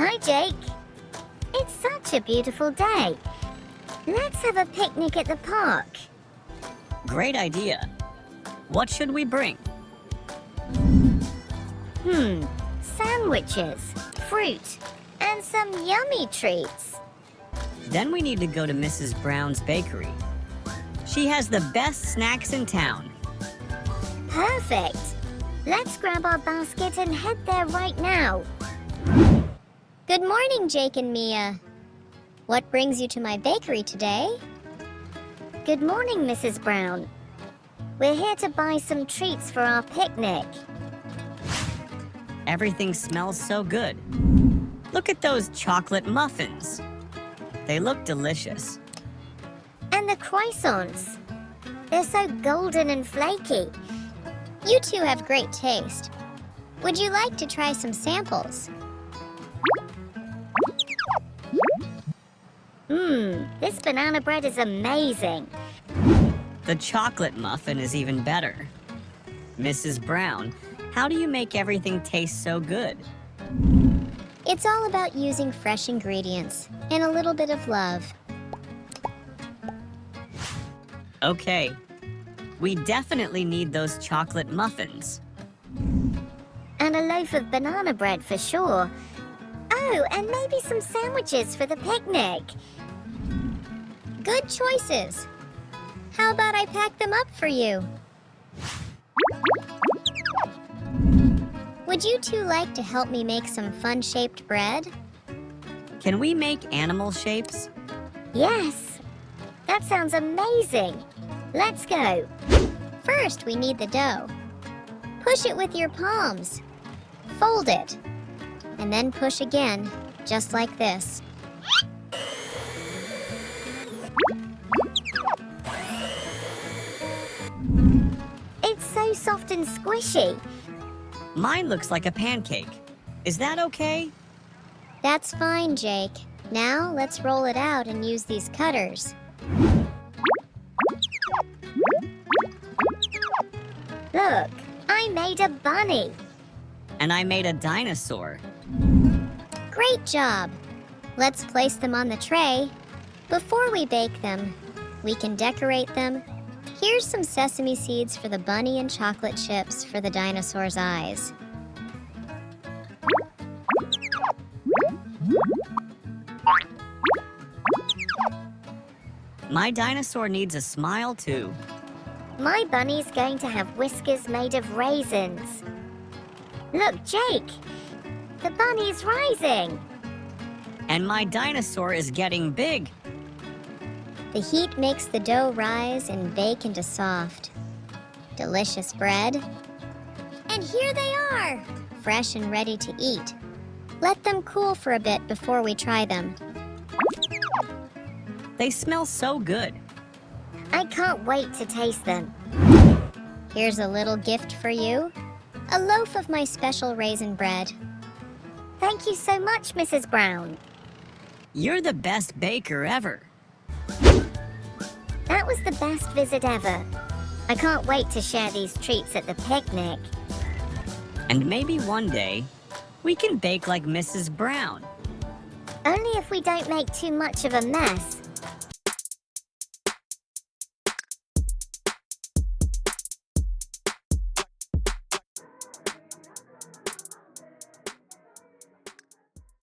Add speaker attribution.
Speaker 1: Hi, Jake. It's such a beautiful day. Let's have a picnic at the park.
Speaker 2: Great idea. What should we bring?
Speaker 1: Sandwiches, fruit, and some yummy treats.
Speaker 2: Then we need to go to Mrs. Brown's bakery. She has the best snacks in town.
Speaker 1: Perfect. Let's grab our basket and head there right now. Good morning, Jake and Mia. What brings you to my bakery today? Good morning, Mrs. Brown. We're here to buy some treats for our picnic.
Speaker 2: Everything smells so good. Look at those chocolate muffins. They look delicious.
Speaker 1: And the croissants. They're so golden and flaky. You two have great taste. Would you like to try some samples? This banana bread is amazing.
Speaker 2: The chocolate muffin is even better. Mrs. Brown, how do you make everything taste so good?
Speaker 1: It's all about using fresh ingredients and a little bit of love.
Speaker 2: Okay, we definitely need those chocolate muffins.
Speaker 1: And a loaf of banana bread for sure. Oh, and maybe some sandwiches for the picnic. Good choices. How about I pack them up for you? Would you two like to help me make some fun-shaped bread?
Speaker 2: Can we make animal shapes?
Speaker 1: Yes. That sounds amazing. Let's go. First, we need the dough. Push it with your palms. Fold it. And then push again, just like this. It's so soft and squishy.
Speaker 2: Mine looks like a pancake. Is that okay?
Speaker 1: That's fine, Jake. Now, let's roll it out and use these cutters. Look, I made a bunny.
Speaker 2: And I made a dinosaur.
Speaker 1: Great job. Let's place them on the tray. Before we bake them, we can decorate them. Here's some sesame seeds for the bunny and chocolate chips for the dinosaur's eyes.
Speaker 2: My dinosaur needs a smile too.
Speaker 1: My bunny's going to have whiskers made of raisins. Look, Jake, the bunny's rising.
Speaker 2: And my dinosaur is getting big.
Speaker 1: The heat makes the dough rise and bake into soft, delicious bread. And here they are, fresh and ready to eat. Let them cool for a bit before we try them.
Speaker 2: They smell so good.
Speaker 1: I can't wait to taste them. Here's a little gift for you, a loaf of my special raisin bread. Thank you so much, Mrs. Brown.
Speaker 2: You're the best baker ever.
Speaker 1: That was the best visit ever. I can't wait to share these treats at the picnic.
Speaker 2: And maybe one day, we can bake like Mrs. Brown.
Speaker 1: Only if we don't make too much of a mess.